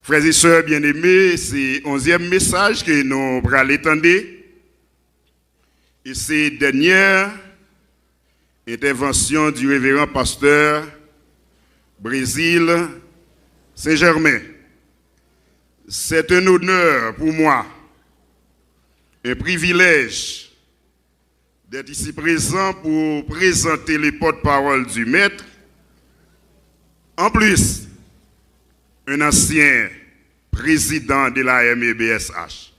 Frères et sœurs bien-aimés, c'est le 11e message que nous allons étendre. Et c'est la dernière intervention du révérend pasteur Brésil Saint-Germain. C'est un honneur pour moi, un privilège d'être ici présent pour présenter les porte-parole du Maître. En plus, un ancien président de la MEBSH.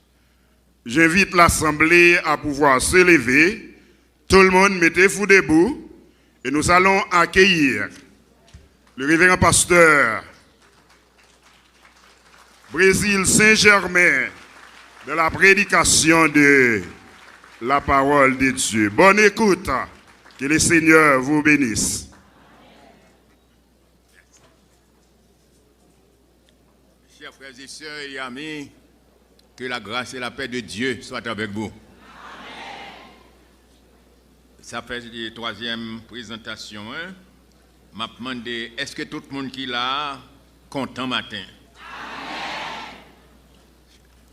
J'invite l'Assemblée à pouvoir se lever. Tout le monde, mettez-vous debout. Et nous allons accueillir le révérend pasteur Brésil Saint-Germain de la prédication de la parole de Dieu. Bonne écoute. Que le Seigneur vous bénisse. Chers frères et sœurs et amis, que la grâce et la paix de Dieu soient avec vous. Amen. Ça fait la troisième présentation. M'a demandé, est-ce que tout le monde qui est là, content matin? Amen.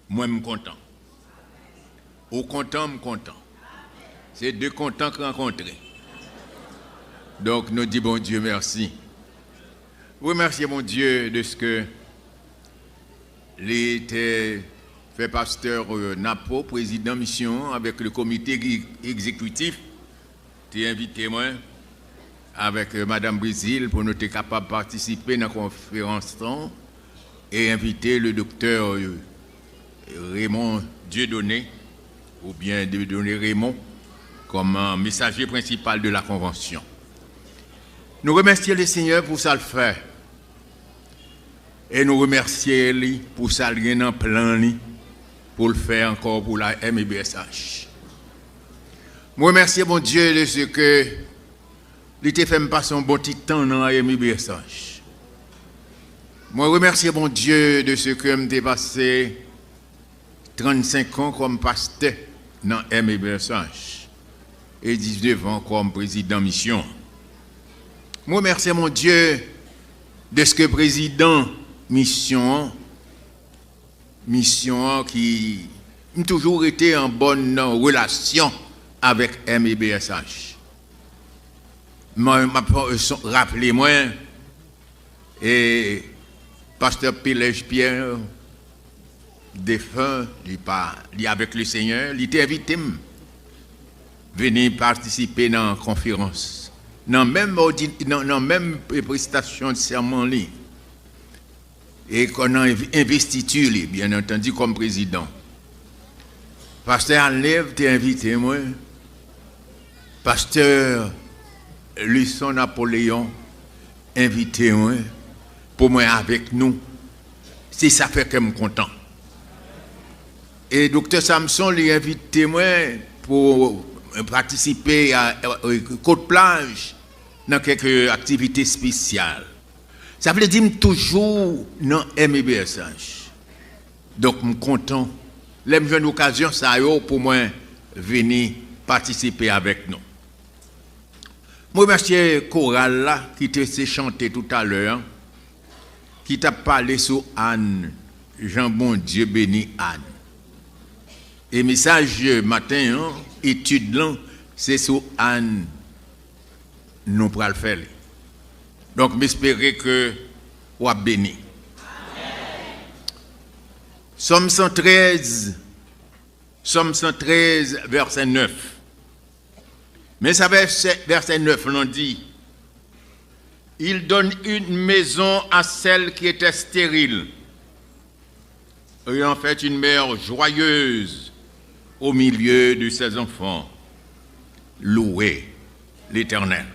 Moi, je suis content. Au content, je suis content. C'est deux contents rencontrés. Donc, nous disons, bon Dieu, merci. Remerciez mon Dieu de ce que était fait pasteur Napo, président mission, avec le comité exécutif. Tu as invité moi avec Madame Brésil pour nous être capables de participer à la conférence et inviter le docteur Raymond Dieudonné, ou bien Dieudonné Raymond, comme messager principal de la convention. Nous remercions le Seigneur pour ça le faire. Et nous remercions lui pour ça en plan pour le faire encore pour la MEBSH. Nous remercions mon Dieu de ce que il t'a fait me passer un bon petit temps dans la MEBSH. Moi remercie mon Dieu de ce que m'ai passé 35 ans comme pasteur dans la MEBSH et 19 ans comme président mission. Moi remercie mon Dieu de ce que président mission qui a toujours été en bonne relation avec MEBSH. Rappelez-moi, et pasteur Pélège Pierre, défunt, il avec le Seigneur, il était invité à venir participer dans la conférence, dans la même prestation de serment. Et qu'on a investiture, bien entendu, comme président. Pasteur Enlève, t'es invité, moi. Pasteur Luçon Napoléon, invité, moi. Pour moi, avec nous. C'est ça fait que je suis content. Et docteur Samson, lui invité, moi, pour participer à Côte-Plage dans quelques activités spéciales. Ça veut dire toujours dans MEBSH. Donc, je suis content. J'ai une occasion pour moi venir participer avec nous. Je remercie Choral là, qui t'a chanté tout à l'heure, qui t'a parlé sur Anne. Jean bon Dieu béni Anne. Et message matin, étude là, c'est sur Anne. Nous pourrons le faire. Donc, j'espère que vous êtes bénis. Somme 113, verset 9. Mais ça verset 9, l'on dit, il donne une maison à celle qui était stérile, et en fait une mère joyeuse au milieu de ses enfants. Louez l'Éternel.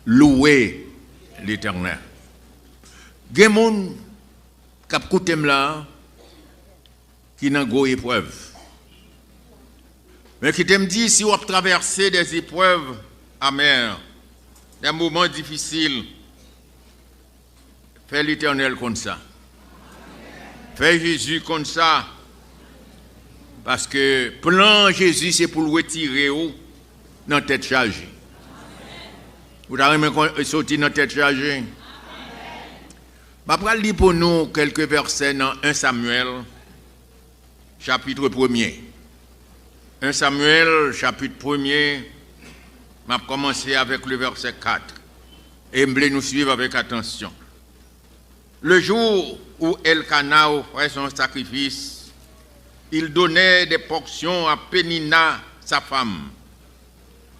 Louez l'Éternel. Il y a des gens qui écoutent là, qui n'ont pas d'épreuve. Mais qui te dit, si vous traversez des épreuves amères, des moments difficiles, fais l'Éternel comme ça. Fais Jésus comme ça. Parce que plan Jésus, c'est pour le retirer dans la tête chargée. Vous avez sorti dans la tête chargée. Je vais lire pour nous quelques versets dans 1 Samuel, chapitre 1er. 1 Samuel, chapitre 1er, je vais commencer avec le verset 4. Et je vais nous suivre avec attention. Le jour où Elkana offrait son sacrifice, il donnait des portions à Pénina, sa femme,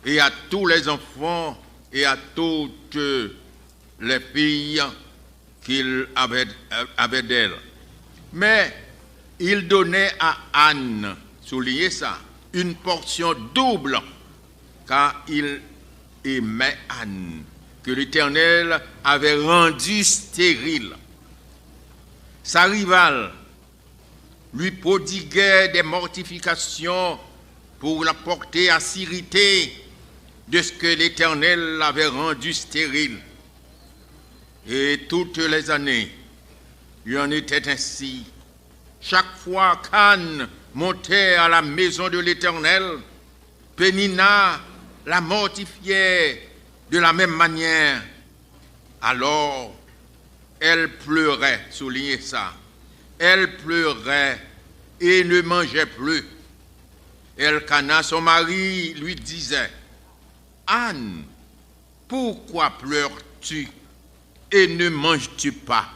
et à tous les enfants et à toutes les filles qu'il avait d'elle. Mais il donnait à Anne, soulignez ça, une portion double, car il aimait Anne, que l'Éternel avait rendue stérile. Sa rivale lui prodiguait des mortifications pour la porter à s'irriter de ce que l'Éternel avait rendu stérile. Et toutes les années, il en était ainsi. Chaque fois qu'Anne montait à la maison de l'Éternel, Pénina la mortifiait de la même manière. Alors, elle pleurait, soulignez ça. Elle pleurait et ne mangeait plus. Elkana, son mari, lui disait, « Anne, pourquoi pleures-tu et ne manges-tu pas?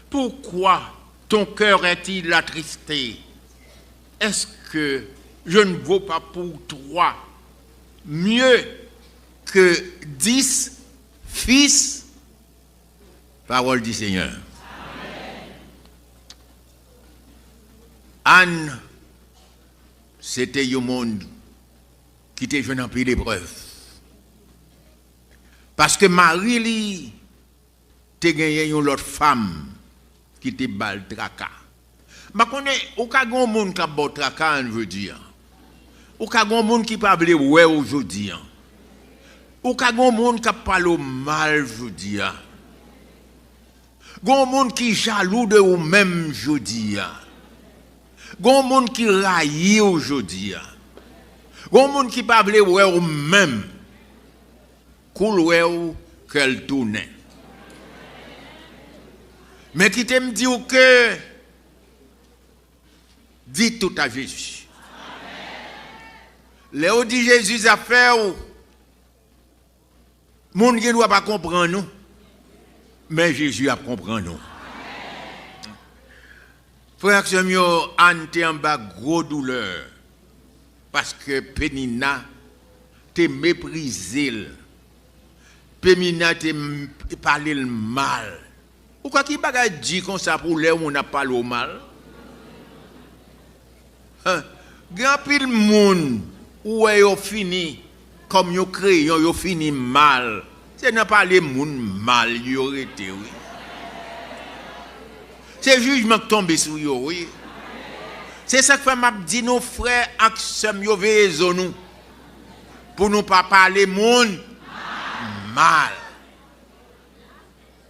Pourquoi ton cœur est-il attristé? Est-ce que je ne vaux pas pour toi mieux que 10 fils? » Parole du Seigneur. Amen. Anne, c'était un monde qui était jeune en pile d'épreuves. Parce que Marie, lui, te gagné une autre femme qui te bal traka. Je connais aucun monde qui a bot traka, je veux dire. Aucun monde qui parle ouais aujourd'hui. Aucun monde qui parle mal, je veux dire. Gon monde qui jaloux de ou même aujourd'hui. Gon monde qui raille aujourd'hui. Gon monde qui parle ouais ou même. Cool ouais ou qu'elle tourne. Mais qui t'aime dire que dit tout à Jésus. Léo dit Jésus a fait ou monde qui ne doit pas comprendre nous. Mais Jésus a compris nous. Frère Samuel, Anne était en bas gros douleur. Parce que Pénina te méprisé. Pénina te parlé le mal. Pourquoi qui baga dit comme ça pour les on n'a pas le mal? Grand pile monde où est fini comme yo crayon yo fini mal. C'est n'a pas les moun mal y aurait été oui. C'est jugement qui tombe sur yo oui. C'est ça que fait m'a dit nos frères ak sœurs yo vezo nous pour nous pas parler moun mal.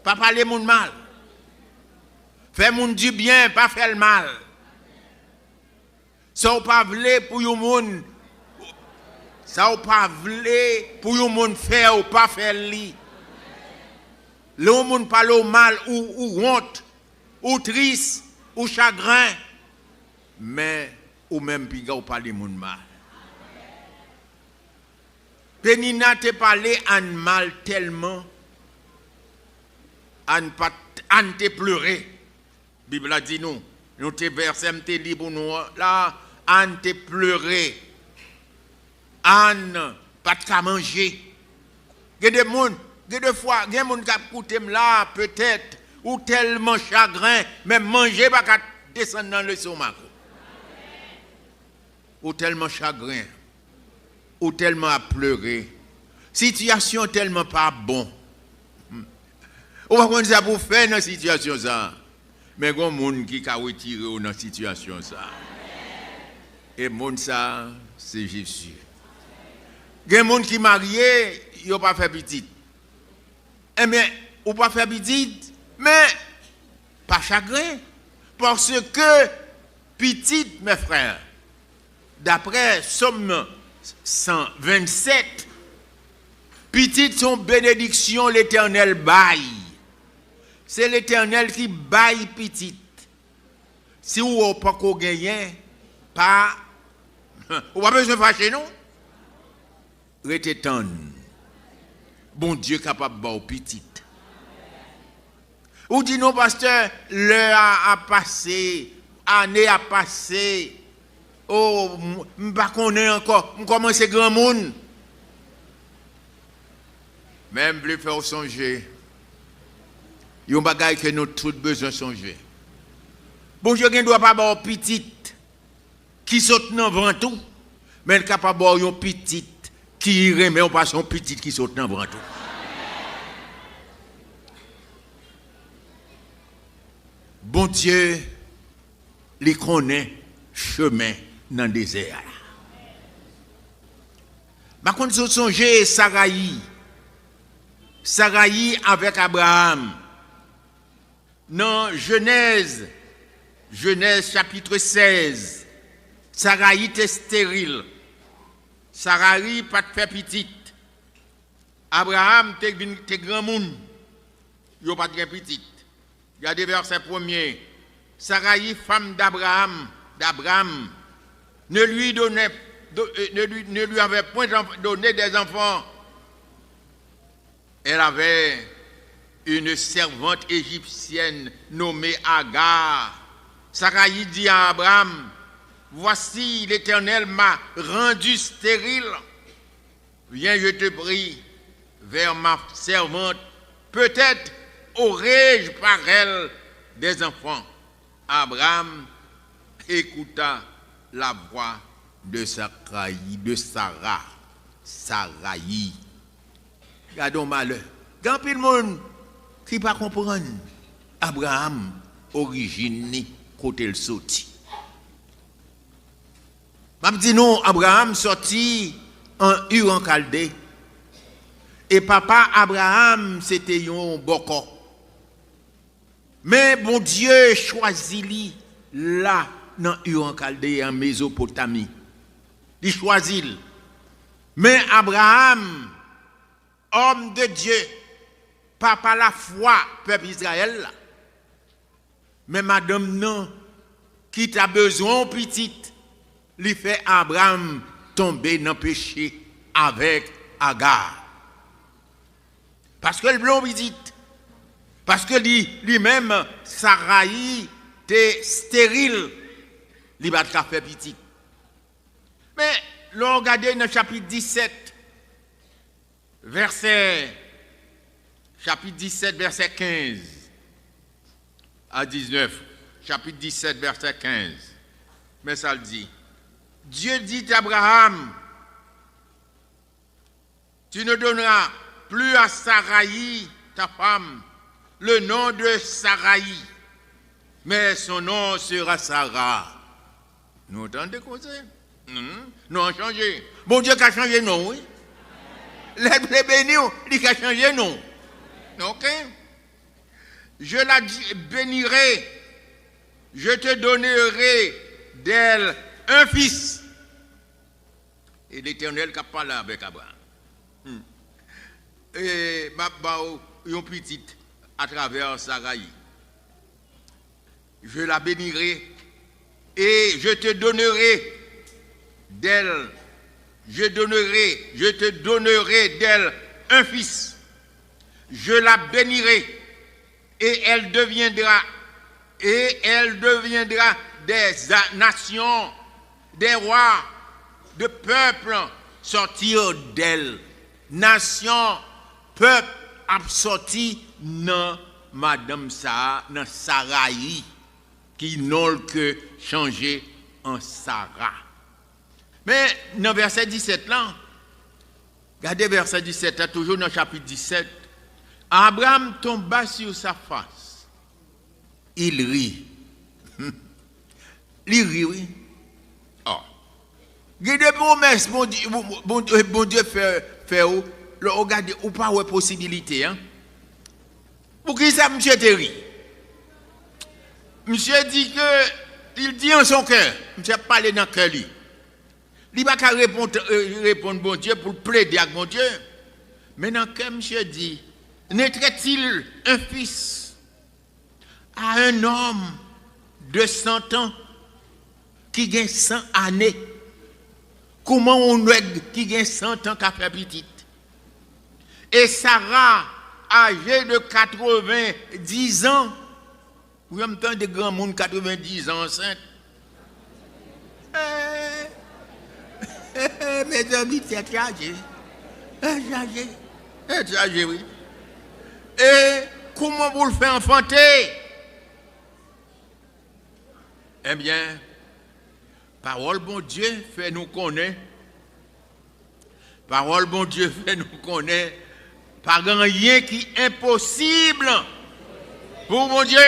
Pas parler moun mal. Faire moun du bien, pas faire le mal. Ça ou pas vle pour yo moun. Ça ou pas vle pour yo moun faire ou pas faire li. Le moun parle mal ou honte, ou triste, ou chagrin. Mais ou même piga ou parle moun mal. Pénina te parlé en mal tellement. Anne te pleuré. Bible a dit nous. Nous te versé te li pour nous. Là, Anne te pleuré. Anne pas de manger. Il y a des gens, il y a des fois, il y a des gens qui écoutent là, peut-être, ou tellement chagrin, mais manger pas qu'à descendre dans le stomac. Ou tellement chagrin, ou tellement à pleurer. Situation tellement pas bon. On va comment ça pour faire dans cette situation ça. Mais il y a des gens qui ont retiré dans cette situation ça. Et monde ça, c'est Jésus. Il y a des gens qui sont mariés, ils n'ont pas fait petite. Eh bien, ils n'ont pas fait petite, mais pas chagrin. Parce que petite, mes frères, d'après Somme 127, petite son bénédiction l'Éternel baille. c'est l'Éternel qui baille petite. Si vous n'avez pas gagné, pas. Vous n'avez pas besoin de fâcher, non? Restez tendre. Bon Dieu capable de bailler petite. Ou dit non, pasteur, l'heure a passé, année a passé. Oh, je ne sais pas encore, je commence à grand monde. Même plus faire songer. Il y a un bagage que nous tous besoin de songer. Bon Dieu ne doit pas avoir petite qui saute dans le vent tout, mais il est capable d'avoir une petite qui remet en passant petite qui saute dans le vent tout. Bon Dieu, il connaît chemin dans le désert. Par contre, si songer Saraï avec Abraham, dans Genèse chapitre 16, Saraï était stérile. Saraï pas de fait petite. Abraham était grand monde. Il n'a pas de petite. Regardez verset 1er. Saraï, femme d'Abraham, ne lui avait point donné des enfants. Elle avait une servante égyptienne nommée Agar. Saraï dit à Abraham, voici l'Éternel m'a rendu stérile. Viens, je te prie, vers ma servante. Peut-être aurais-je par elle des enfants. Abraham écouta la voix de Sarah. Saraï. Regardons malheur. Quand tout le monde qui ne pas comprendre, Abraham, origine, côté le sorti. Je dis non, Abraham sorti en Ur en Chaldée. Et papa Abraham, c'était un boko. Mais bon Dieu choisit lui là, dans Ur en Chaldée, en Mésopotamie. Il choisit. Mais Abraham, homme de Dieu, papa la foi, peuple Israël. Mais madame non, qui t'a besoin petite, lui fait Abraham tomber dans le péché avec Agar. Parce que le blanc visite. Parce que lui-même, Saraï, était stérile. Il va faire petite. Mais, l'on regarde dans le chapitre 17, verset 15 à 19. Chapitre 17, verset 15. Mais ça le dit. Dieu dit à Abraham, tu ne donneras plus à Saraï, ta femme, le nom de Saraï, mais son nom sera Sarah. Nous entendez causer? Nous avons changé. Bon Dieu qui a changé non, oui. Les bénis, il a changé non. Ok? Je la bénirai, je te donnerai d'elle un fils. Et l'Éternel qui a parlé avec Abraham. Et une petite à travers Saraï. Je la bénirai et je te donnerai d'elle. Je te donnerai d'elle un fils. Je la bénirai et elle deviendra des nations, des rois, de peuples sortir d'elle. Nation, peuple a sorti dans Madame Sarah, dans Saraï, qui n'ont que changé en Sarah. Mais dans verset 17 là, regardez verset 17 là, toujours dans le chapitre 17, Abraham tomba sur sa face. Il rit. Il rit, oui. Oh. Il y a des promesses, bon Dieu fait où? Regardez, ou pas de possibilité. Hein? Pour qui ça, monsieur Terry? Monsieur dit que, il dit en son cœur, monsieur parle dans le cœur. Il ne va pas répondre bon Dieu pour plaider avec bon Dieu. Mais dans le cœur, monsieur dit, naîtrait-il un fils à un homme de 100 ans qui gagne 100 années. Comment on est qui gagne 100 ans qui a fait petite? Et Sarah, âgée de 90 ans, vous avez tant de grands monde 90 ans enceinte. Mes amis, c'est âgé. C'est âgé, oui. Et comment vous le faites enfanter? Eh bien, parole bon Dieu fait nous connaître. Parole bon Dieu fait nous connaître. Pas rien qui est impossible pour mon Dieu.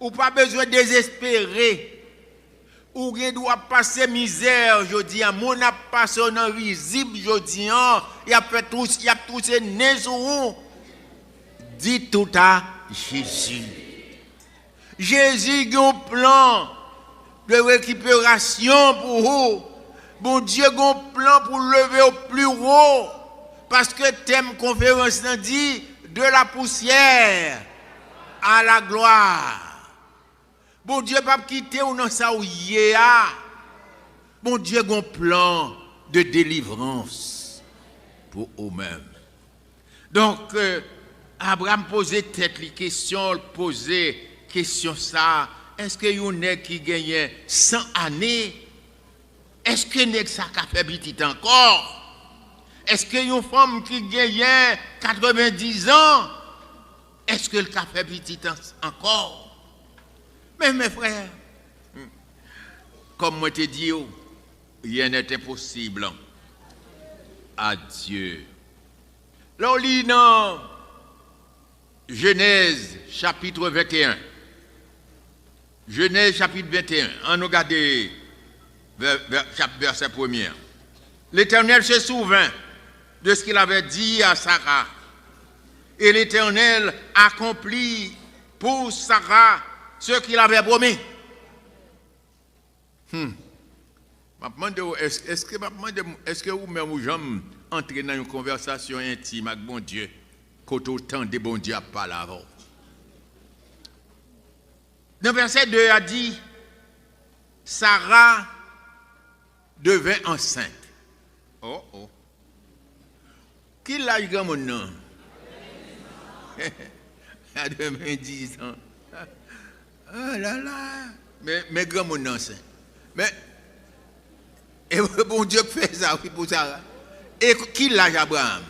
Ou pas besoin de désespérer. Ou ne doit passer misère, je dis, mon a passé en visible, je dis, il y a fait tout, il y a tous ces nez sur vous. Dis tout à Jésus. Jésus a un plan de récupération pour vous. Bon Dieu a un plan pour lever au plus haut. Parce que thème conférence dit de la poussière à la gloire. Bon Dieu pas quitter ou non ça ou yéa. Bon Dieu a un plan de délivrance pour eux-mêmes. Donc Abraham posait tête les questions, posait question ça. Est-ce que yon nèg qui gagne 100 années? Est-ce que nèg ça ka fait petit encore? Est-ce que yon femme qui gagne 90 ans? Est-ce que le ka fait petit encore? Mais mes frères, comme moi te dis, rien n'est impossible à Dieu. Là, on lit dans Genèse chapitre 21. Genèse chapitre 21. On nous regarde verset 1er. L'Éternel se souvint de ce qu'il avait dit à Sarah. Et l'Éternel accomplit pour Sarah ce qu'il avait promis. Est-ce que vous-même vous jamais entrez dans une conversation intime avec bon Dieu quand autant de bon Dieu parle avant? Dans verset 2 a dit Sarah devint enceinte. Oh oh. Qui l'a eu comme nom? À 10 ans. Ah là là. Mais grand mon nom c'est. Mais et bon Dieu fait ça oui pour Sarah. Et qui l'âge Abraham?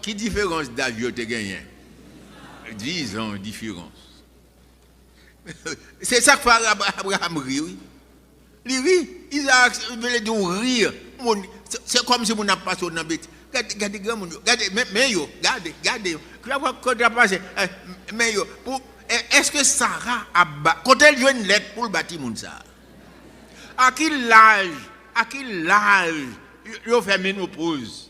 Qui différence d'âge tu as gagné? 10 ans de différence. C'est ça que fait Abraham rire. Oui, Isaac veut dire rire. C'est comme si on n'a pas son bête. Regardez grand monde. Regardez mais yo, regardez. Quand tu as passé mais yo est-ce que Sarah a quand elle joue une lettre pour le bâtiment ça? À quel âge il fait ménopause?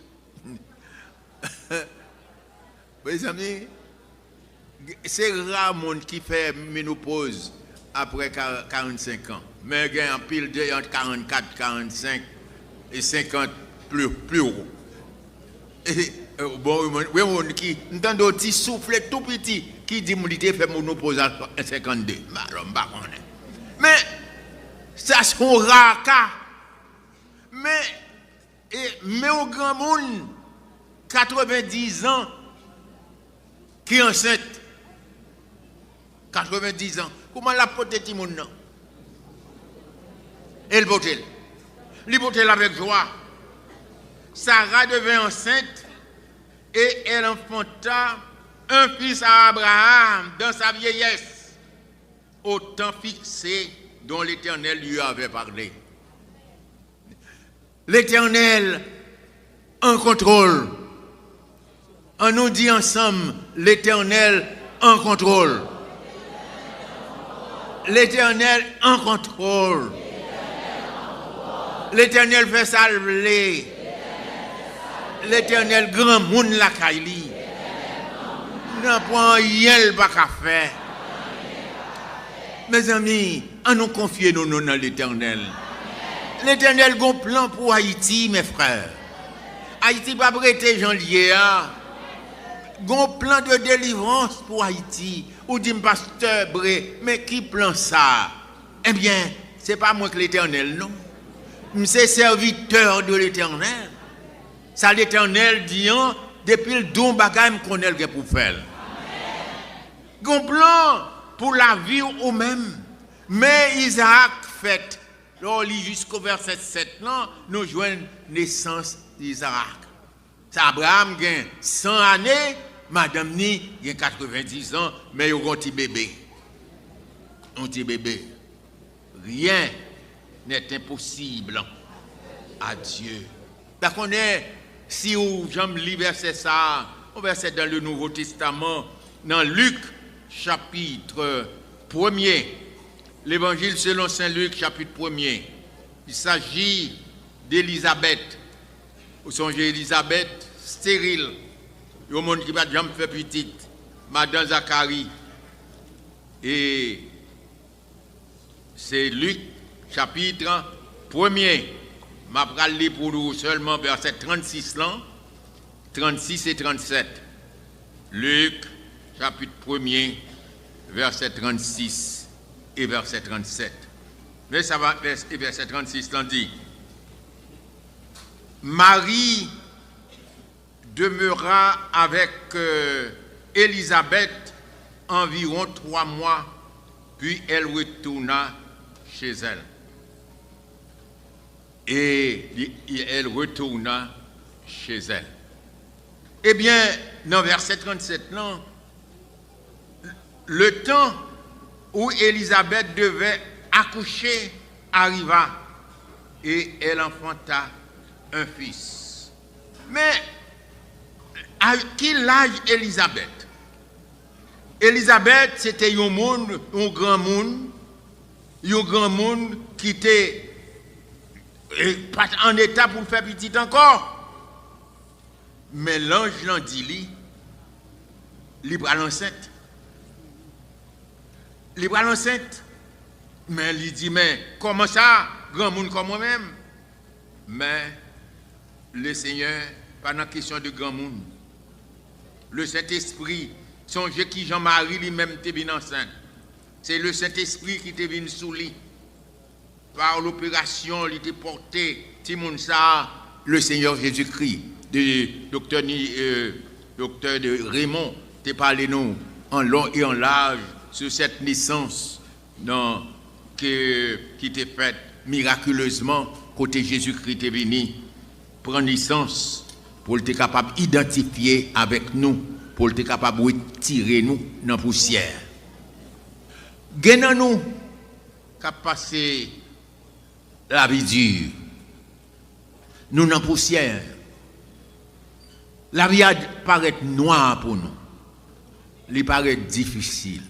Mes amis, c'est rare monde qui fait ménopause après 45 ans. Mais il y a un pile de entre 44, 45 et 50 plus haut. Bon, oui, qui entend des petits souffles tout petit qui dit que fait ménopause à 52. Mais ça c'est un rare cas. Mais au grand monde, 90 ans, qui est enceinte, 90 ans, comment la porte tout monde? Elle vote. Elle vote avec joie. Sarah devint enceinte et elle enfanta un fils à Abraham dans sa vieillesse, au temps fixé dont l'Éternel lui avait parlé. L'Éternel en contrôle. On nous dit ensemble, l'Éternel en contrôle. L'Éternel en contrôle. L'Éternel fait salver. L'Éternel grand monde la kaili. N'a pas rien pas qu'à faire. Mes amis, on nous confie nous dans l'Éternel. L'Éternel a un plan pour Haïti, mes frères. Haïti pas prêter janvier. Un plan de délivrance pour Haïti. Ou dit pasteur Bré, mais qui plan ça? Eh bien, c'est pas moi que l'Éternel, non. C'est serviteur de l'Éternel. Ça l'Éternel dit, depuis le don bagay qu'on a pour faire. Un plan pour la vie ou même. Mais Isaac fait, là, jusqu'au verset 7, là, nous joignons naissance d'Isaac. Ça, Abraham a 100 années, madame ni a 90 ans, mais il a un petit bébé. Un petit bébé. Rien n'est impossible à Dieu. Parce qu'on est, si vous lisez verset ça, on verset dans le Nouveau Testament, dans Luc, chapitre 1er, l'évangile selon Saint Luc, chapitre 1er, il s'agit d'Élisabeth. Vous songez Élisabeth, stérile, il y a un monde qui va jamais faire petite, Madame Zacharie. Et c'est Luc, chapitre 1er. Je vais lire pour vous seulement verset 36, 36 et 37. Luc, chapitre 1er, verset 36 et verset 37. Mais ça va, verset 36, on dit, Marie demeura avec Élisabeth environ 3 mois, puis elle retourna chez elle. Et elle retourna chez elle. Eh bien, dans verset 37, non, le temps où Élisabeth devait accoucher arriva et elle enfanta un fils. Mais à quel âge Élisabeth? Élisabeth, c'était un monde, un grand monde qui était pas en état pour faire petit encore. Mais l'ange l'a dit, libre à l'enceinte. Libre à l'enceinte. Mais il dit, mais comment ça, grand monde comme moi-même? Mais le Seigneur, pas dans question de grand monde. Le Saint-Esprit, songez qui Jean-Marie lui-même était venu enceinte. C'est le Saint-Esprit qui était venu sous lui. Par l'opération, il était porté, Timonsa, le Seigneur Jésus-Christ, docteur de Raymond, t'es parlé nous en long et en large sur cette naissance qui était faite miraculeusement côté Jésus-Christ est venu prendre naissance pour être capable d'identifier avec nous, pour être capable de tirer nous dans la poussière. Gagnons-nous qu'à passer la vie dure. Nous dans la poussière. La vie paraît noire pour nous. Elle paraît difficile.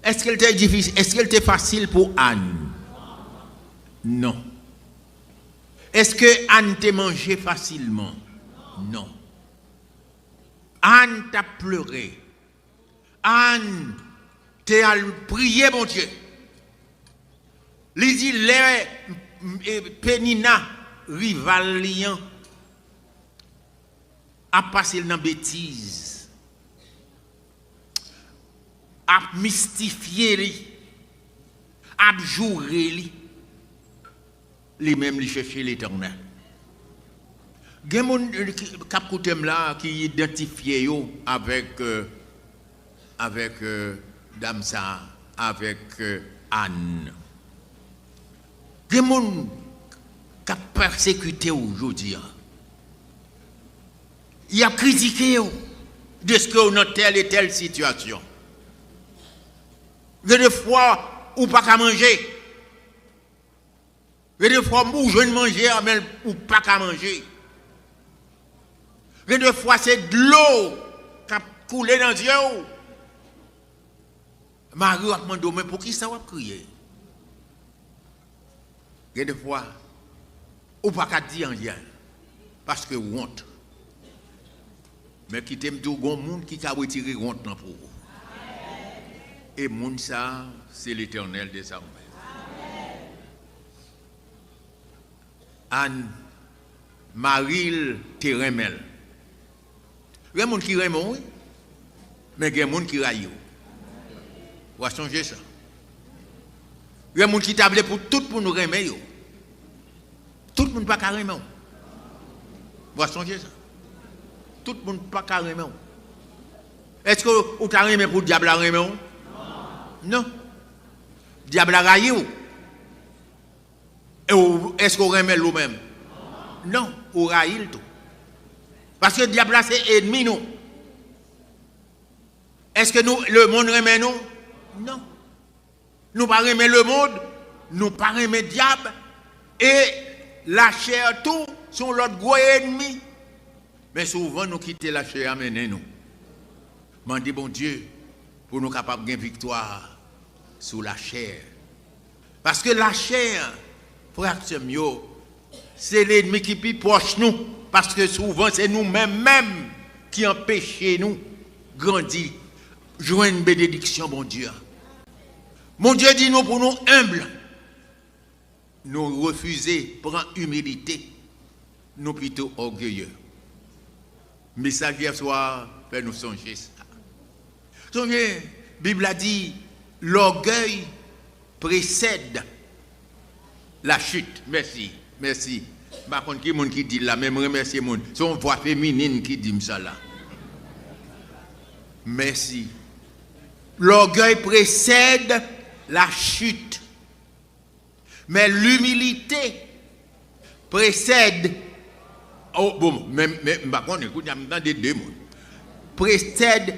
Est-ce qu'elle était difficile? Est-ce qu'elle était facile pour Anne? Non. Est-ce que Anne t'a mangé facilement? Non. Anne t'a pleuré. Anne t'a prié, mon Dieu. Il dit, les Pénina, rivalien, a passé dans la bêtise, a mystifié, a juré, lui-même lui chercher l'Éternel. Il y a des gens qui identifient avec Damsa, avec Anne. Il y a des gens qui ont persécuté aujourd'hui. Il a critiqué de ce qu'on a telle et telle situation. Il y a des fois où pas qu'à manger. Il y a des fois où je ne manger mais ou pas qu'à manger. Il y a des fois c'est de l'eau qui a coulé dans les yeux. Marie a demandé mais pour qui ça va crier? Il y a des fois où pas qu'à dire rien parce que honte. Mais qui t'aime tout le monde qui a retiré honte pour vous. Et monde ça, c'est l'Éternel des armées. Anne, Marie, te remel. Il y a des gens qui remet, oui. Mais il y a des gens qui raillent. On va changer ça. Il y a des gens qui tablent pour tout pour nous remettre. Tout le monde pas carrément. On va changer ça. Tout le monde pas carrément. Est-ce que vous avez remis pour le diable à remettre? Non. Le diable a raillé. Est-ce qu'on remet nous-mêmes? Non, on raille tout. Parce que le diable c'est ennemi nous. Est-ce que nous, le monde remet nous? Non. Nous pas remet le monde, nous pas remet le diable. Et la chair tout sont l'autre gros ennemi. Mais souvent nous quittons la chair, amener nous. M'en dit bon Dieu, pour nous capables de victoire sur la chair. Parce que la chair, frère, c'est l'ennemi qui est proche nous. Parce que souvent c'est nous-mêmes qui empêchons nous de grandir. Jouer une bénédiction, bon Dieu. Mon Dieu dit nous pour nous humbles. Nous refuser, prendre humilité. Nous plutôt orgueilleux. Message hier soir, fait nous songer ça. Songez, la Bible a dit, l'orgueil précède la chute. Merci, merci. Par contre, qui qui dit là, même remercier mon. C'est une voix féminine qui dit ça là. Merci. L'orgueil précède la chute. Mais l'humilité précède. Oh, bon, même par contre, écoute, il y a des deux mots. Précède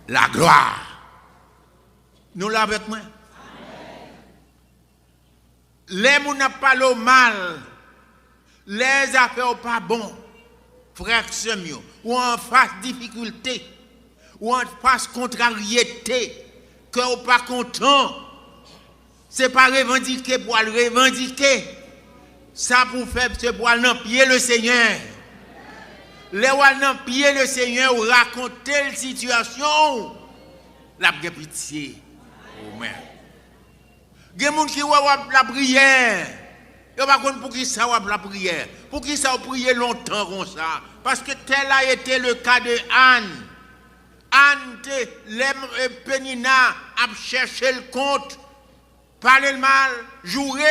la gloire. Nous l'avons avec moi. Les gens n'ont pas le mal. Les affaires pas bon. Frère Semio, ou en face difficulté, ou en face contrariété, que vous pas content. C'est pas revendiquer pour le revendiquer. Ça pour faire, c'est pour aller dans pied le Seigneur. Les gens dans pied le Seigneur ou raconter la situation. La pitié. Oh merde. Il y a des gens qui ont la prière. Il n'y a pas pour qui ça la prière. Pour qui ça a prié longtemps comme ça. Parce que tel a été le cas de Anne. Anne, l'aime Pénina, a cherché le compte. Parler le mal, jouer.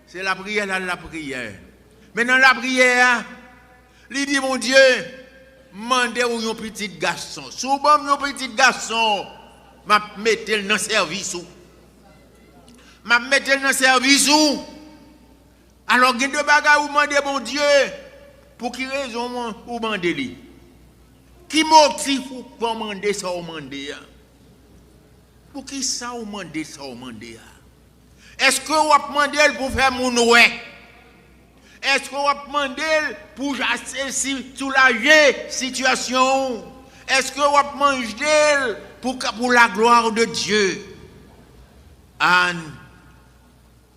C'est la prière, la prière. Mais dans la prière, il dit, mon Dieu, mandez ou un petit garçon. Souvent, un petit garçon, m'a mettre dans le service. M'a mettre dans le service. Alors, il y a deux bagages où mandez, mon Dieu, pour qui raison ou mandez lui? Qui motive pour demander ça ou demander? Pour qui ça ou demander ça ou demander? Est-ce que vous avez demandé pour faire mon oué? Est-ce que vous avez demandé pour soulager la situation? Est-ce que vous avez demandé pour la gloire de Dieu? Anne,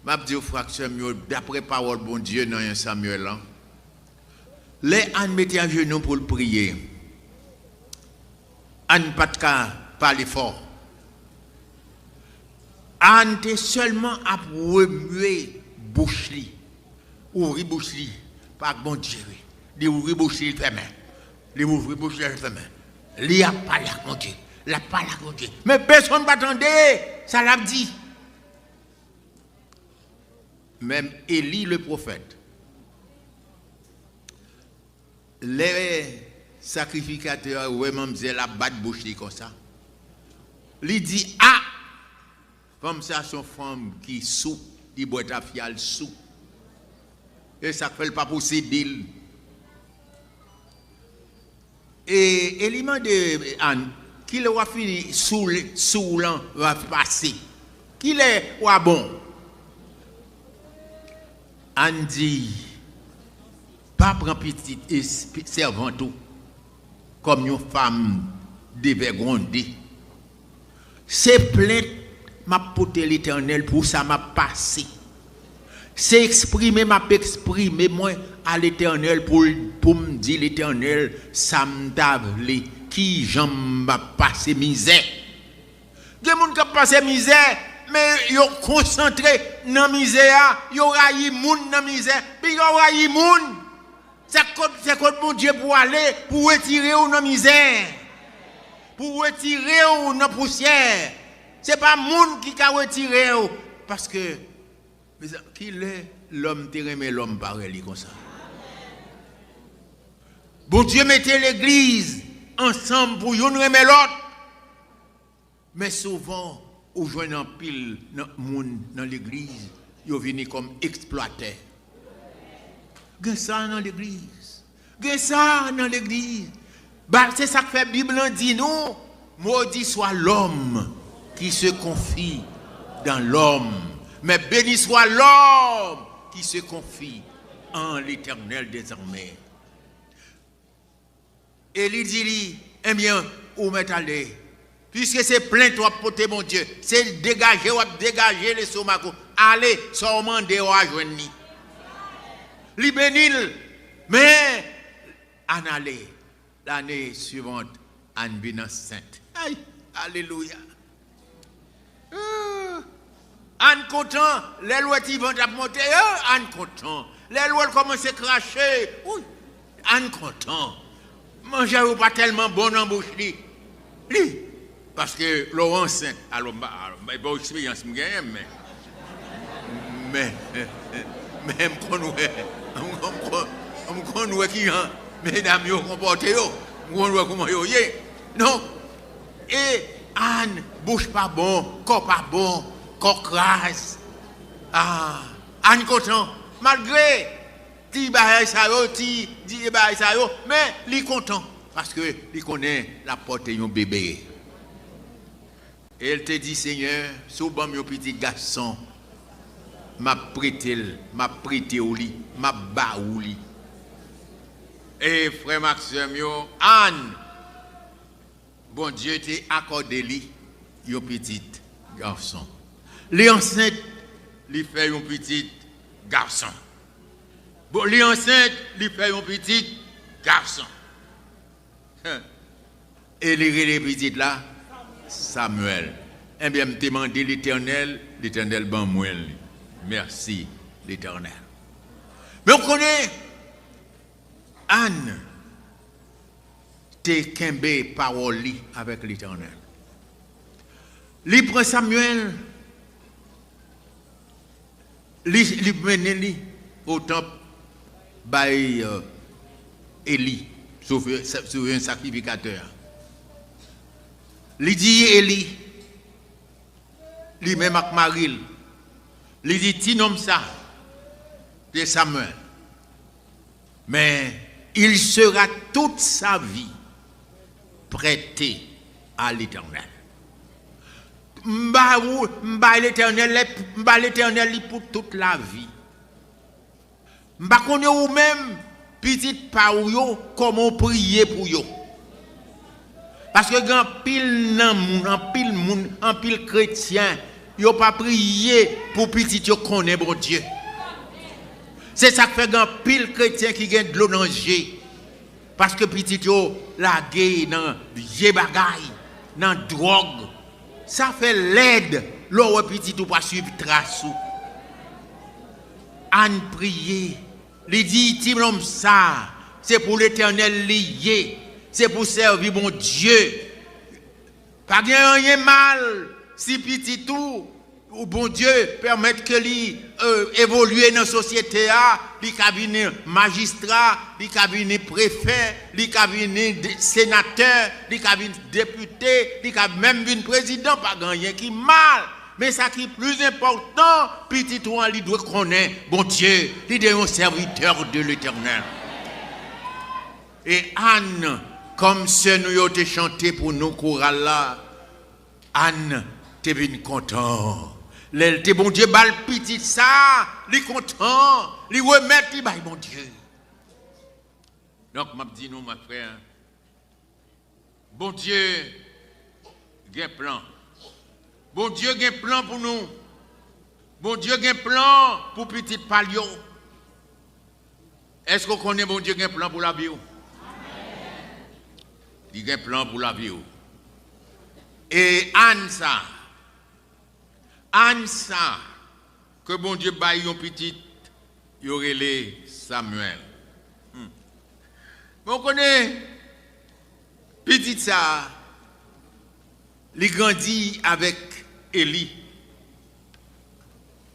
je dis au frère Samuel, d'après parole bon Dieu dans un Samuel, les Anne mettait à genoux pour le prier. Anne pas de parler fort. Anne était seulement à remuer bouche li. Ouvrir bouche li. Pas bon Dieu. Li ouvrir bouche li fait main. Li ouvrir bouche li fait main. Li a parlé à mon Dieu. La parlé à mon Dieu. Mais personne ne m'attendait. Ça l'a dit. Même Élie le prophète. Les sacrificateurs, vraiment, faisaient la batte bouche li comme ça. Li dit, ah! Comme ça, son femme qui sous, qui boit ta fiale sous. Et ça ne fait pas posséder. Et il m'a dit, Anne, qu'il va finir sous l'an, va passer. Qu'il est bon. Anne dit, pas prendre petite servante comme une femme dévergondée. C'est plainte. M'a porté l'Éternel pour ça m'a passé. C'est exprimer m'a exprimer moi à l'Éternel pour me dire l'Éternel ça m'davle qui j'en m'a passé misère. Des gens qui passé misère mais yo concentré dans misère, yo rayi moun dans misère, puis yo rayi moun. C'est comme mon Dieu pour aller pour retirer ou dans misère. pour retirer ou dans poussière. C'est pas monde qui a retiré parce que qui est l'homme qui remet l'homme pareil comme ça. Bon Dieu mettez l'église ensemble pour yon remet l'autre. Mais souvent, on joue un pile dans l'église, ils viennent comme exploiter. Gain ça dans l'église. Gain ça dans l'église. Bah, c'est ça que fait la Bible dit nous. Maudit soit l'homme qui se confie dans l'homme. Mais béni soit l'homme qui se confie en l'Éternel désormais. Et il dit, eh bien, où m'est allé? Puisque c'est plein toi porter mon Dieu, c'est dégager ou dégager les somacos. Allez, seulement de à joindre. Li bénil, mais en aller l'année suivante en bien sainte. Aïe, alléluia. En content, les lois qui vont monter, en content. Les lois commencent à cracher, en content. Manger ou pas tellement bon en bouche li. Parce que l'eau enceinte, alors, pas expérience, mais, je connais qui, mesdames, vous comportez, je connais comment vous êtes. Non. Et Anne, bouche pas bon, corps pas bon, corps crasse. Ah, Anne content, malgré, ti bail ça yo, ti bail ça yo, mais il content parce que il connaît la porte de un bébé. Et elle te dit, Seigneur, sous bon mon petit garçon, m'a prêté au lit, m'a bas au lit. Et frère Maxime, Anne, bon Dieu t'a accordé lui, un petit garçon. Les enceintes, lui fait un petit garçon. Bon, les enceintes, lui fait un petit garçon. Et les petits là, Samuel. Eh bien, me demandé l'Éternel, l'Éternel ban moi. Merci, l'Éternel. Mais on connaît Anne, te kembe parole avec l'Éternel. Li prend Samuel, li mène au temple by Élie, sauf un sacrificateur. Li dit Élie, li même avec Maril, li dit ti nom ça, c'est Samuel. Mais il sera toute sa vie prêté à l'Éternel. M'ba l'Éternel pour toute la vie. M'ba connaît ou même petite pa ou yo comment prier pour yo. Parce que grand pile nan moun, en pile chrétien, yo pas prier pour petit yo connaît bon Dieu. C'est ça que fait grand pile chrétien qui gagne de l'eau dans G. Parce que petit yo la gueule dans vieux bagaille, dans drogue. Ça fait l'aide l'eau petit ou pas suivre trace. Anne prier, lui dit ti l'homme ça, c'est pour l'Éternel lié. C'est pour servir mon Dieu. Pas rien mal si petit tout ou bon Dieu permettre que lui évoluer dans la société, lui cabinet magistrat, lui cabinet préfet, lui cabinet sénateur, lui cabinet député, lui cabinet même une président, pas rien qui mal. Mais ça qui est plus important, petit tout lui doit connaître bon Dieu, il est un serviteur de l'Éternel. Et Anne, comme ce nous avons chanté pour nous, chorale là, Anne, t'es bien content. T'es bon Dieu, bal petit ça, li content, li remet, li bail bon Dieu. Donc, m'a dit nous, ma frère, bon Dieu, il y a un plan. Bon Dieu, il y a un plan pour nous. Bon Dieu, il y a un plan pour petit palio. Est-ce qu'on connaît bon Dieu, il y a un plan pour la vie? Il y a un plan pour la vie. Et Anne ça, que bon Dieu baille un petit, il y aurait les Samuel. Mais on connaît, petit ça, il grandit avec Élie.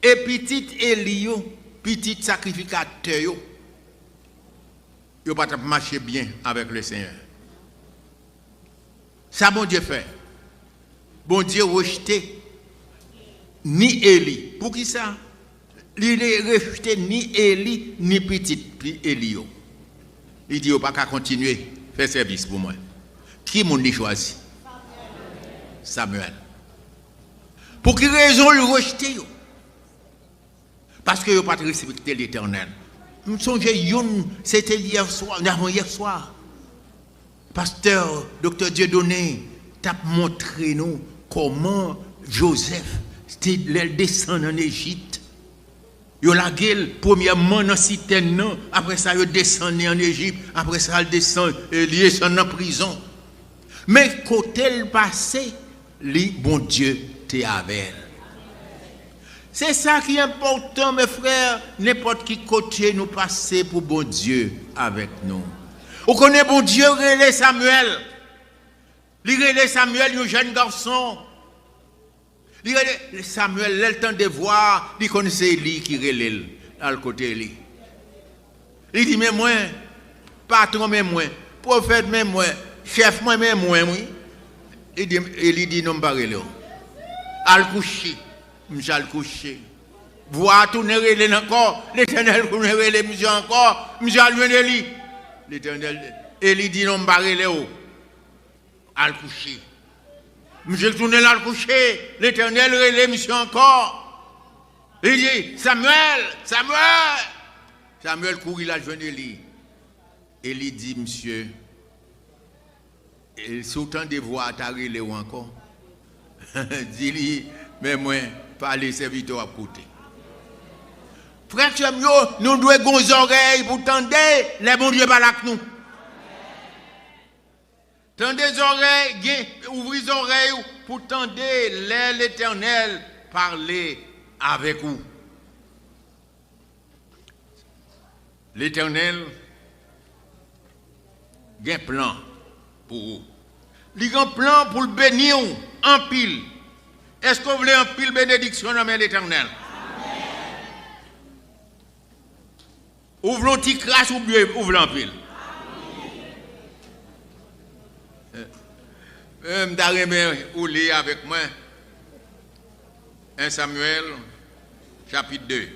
Et petit Élie, petit sacrificateur, il n'a pas marché bien avec le Seigneur. Ça, bon Dieu fait. Bon Dieu rejeté ni Élie. Pour qui ça? Il n'a rejeté ni Élie, ni petit Élie. Il dit, il ne pas continuer à faire service pour moi. Qui m'a choisi? Samuel. Pour quelle raison il rejeté? Parce qu'il n'a pas respecté l'Éternel. Je me souviens, c'était hier soir. Pasteur, docteur Dieudonné, t'a montré nous comment Joseph descend en Égypte. Il a la premièrement dans la citerne, après ça, il descend en Égypte, après ça, il descend en prison. Mais côté le passé, le bon Dieu t'est avec. C'est ça qui est important, mes frères. N'importe qui côté nous passer pour bon Dieu avec nous. Vous connaissez bon Dieu, relais Samuel. Il relais Samuel, un jeune garçon. Il relais Samuel, le temps de voir, il connaissait lui qui relais à le côté lui. Il dit, mais moi, patron, mais moi, prophète, mais moi, chef, moi, mais moi, oui. Il dit, non, pas relais. Al coucher. Monsieur al coucher. Voir tourner relais encore. L'Éternel tourner relais, monsieur encore. Monsieur al lui. L'Éternel, il dit, non, pas relais. Al coucher. Monsieur tourner al coucher. L'Éternel relais, monsieur encore. Il dit, Samuel, Samuel. Samuel courit la jeune Élie. Élie dit, monsieur, et sautant des voix, t'as relais encore. Dis-lui, mais moi, pas les serviteurs à côté. Frère, nous devons avoir des oreilles pour tendre les bons dieux par nous. Tendez les oreilles, ouvrez les oreilles pour tendre l'Éternel parler avec vous. L'Éternel a un plan pour vous. Il a un plan pour le bénir en pile. Est-ce que vous voulez en pile bénédiction dans l'Éternel? Ouvrons petit crash ou bien ouvrons en pile. Vous lisez avec moi 1 Samuel chapitre 2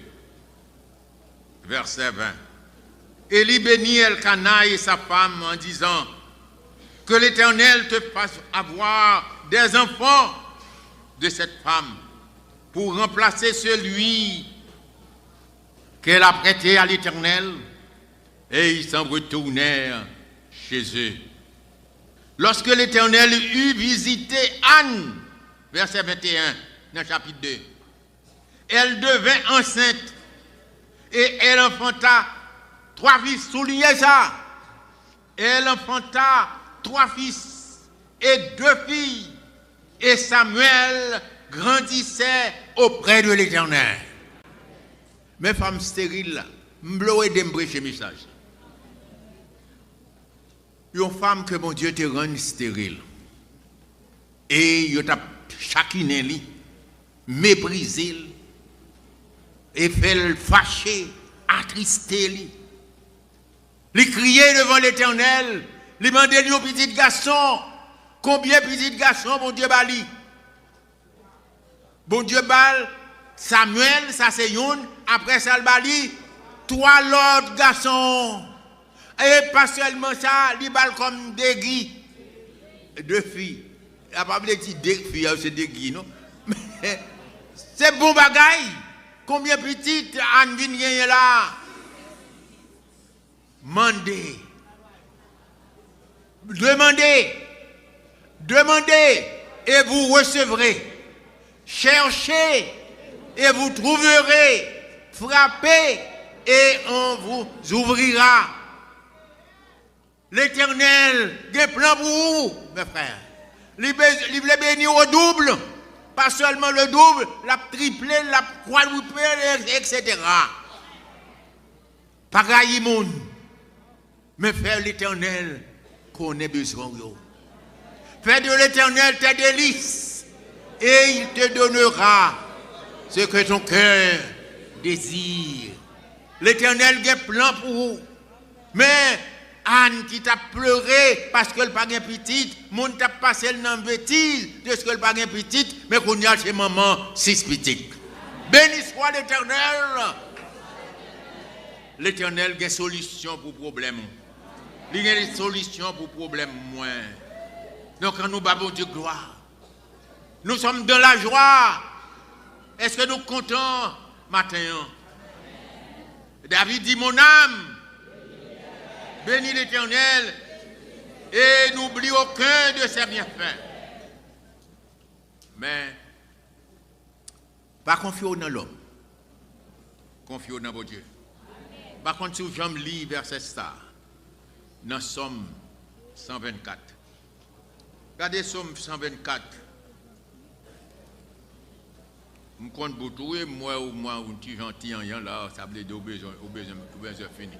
verset 20. Élie bénit Elkana et sa femme en disant que l'Éternel te fasse avoir des enfants de cette femme pour remplacer celui qu'elle a prêté à l'Éternel, et ils s'en retournèrent chez eux. Lorsque l'Éternel eut visité Anne, verset 21, dans le chapitre 2, elle devint enceinte et elle enfanta 3 fils. Soulignez ça. Elle enfanta 3 fils et 2 filles. Et Samuel grandissait auprès de l'Éternel. Mes femmes stériles, m'bloé d'embrécher message. Une femme que mon Dieu te rend stérile. Et il t'a chakiné li, méprisé et fait le fâcher, attristé li. Il criait devant l'Éternel, il demandait aux petits garçons, combien de petits garçons mon Dieu bali? Bon Dieu bal Samuel, ça c'est une, après ça le bali 3 autres garçons. Et pas seulement ça, il bal comme des guis. 2 filles. Il n'y a pas de dire 2 filles, c'est des guis, non? C'est bon bagaille. Combien de petites Anne vient là? Demandez. Demandez et vous recevrez. Cherchez et vous trouverez. Frappez et on vous ouvrira. L'Éternel a un plan pour vous, mes frères. Il veut bénir au double. Pas seulement le double, la triplé, la quadruplé, etc. Pareil monde. Mes frères, l'Éternel connaît besoin. Fais de l'Éternel tes délices et il te donnera ce que ton cœur désire. L'Éternel a un plan pour vous. Mais Anne qui t'a pleuré parce qu'elle n'a pas de petite, mon t'a passé dans bêtise de ce qu'elle n'a pas de petite, mais qu'on y a chez maman 6 petites. Béni soit l'Éternel. L'Éternel a une solution pour le problème. Il a une solution pour le problème moins. Donc quand nous bavons de gloire, nous sommes dans la joie. Est-ce que nous comptons matin? David dit, mon âme, bénis l'Éternel et n'oublie aucun de ses bienfaits. Mais, pas confier dans l'homme, confier dans votre Dieu. Par contre, si j'aime lire verset ça, dans Somme 124. Regardez Somme 124. Je compte pour tout, moi ou un petit gentil, là, ça veut dire au besoin fini.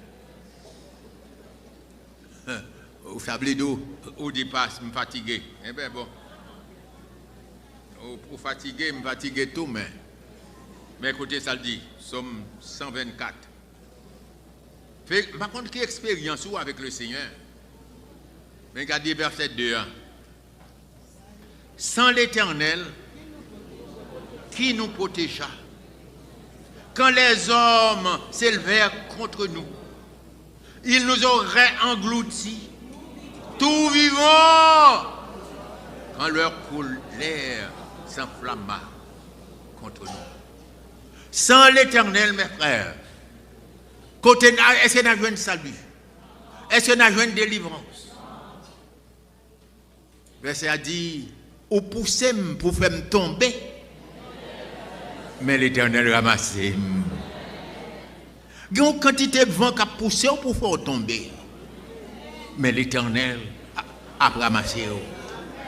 Au sablé d'eau, au dépasse, je suis fatigué. Eh bien bon, pour fatiguer, je suis fatigué tout, mais écoutez, ça le dit, Somme 124. Par contre, quelle expérience avec le Seigneur? Mais regardez verset 2. Sans l'Éternel, qui nous protégea? Quand les hommes s'élevèrent contre nous, ils nous auraient engloutis, tout vivant, quand leur colère s'enflamma contre nous. Sans l'Éternel, mes frères, est-ce qu'on a joué un salut? Est-ce qu'on a joué une délivrance? Verset a dit, ou poussez pour faire me tomber, mais l'Éternel ramasse. Il y a une quantité de vent qui a poussé pour faire tomber, mais l'Éternel a ramassé.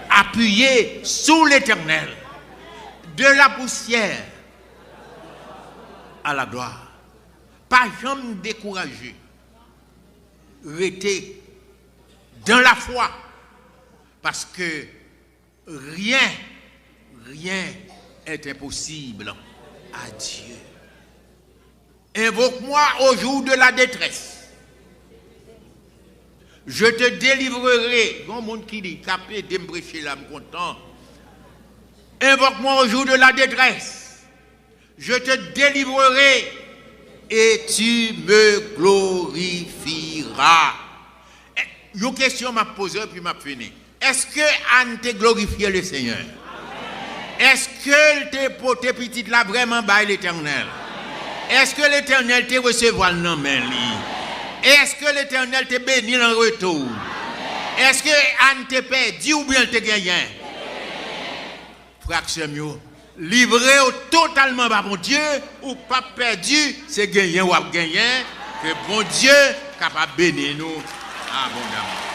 Appuyez sous l'Éternel, de la poussière à la gloire. Pas jamais découragé. Restez dans la foi. Parce que rien est impossible à Dieu. Invoque-moi au jour de la détresse. Je te délivrerai. Bon monde qui dit, capé de me prêcher là, me content. Invoque-moi au jour de la détresse. Je te délivrerai et tu me glorifieras. Une question m'a posée puis m'a fini. Est-ce que Anne te glorifié le Seigneur? Est-ce que te porté petite là vraiment by l'Éternel? Est-ce que l'Éternel te recevra le nom main li? Est-ce que l'Éternel te béni en retour? Est-ce que Anne te perdu ou bien te gagné? Frère Samuel, livré totalement par mon Dieu ou pas perdu, c'est gagné ou à gagner, que bon Dieu capable de bénir nous abondamment.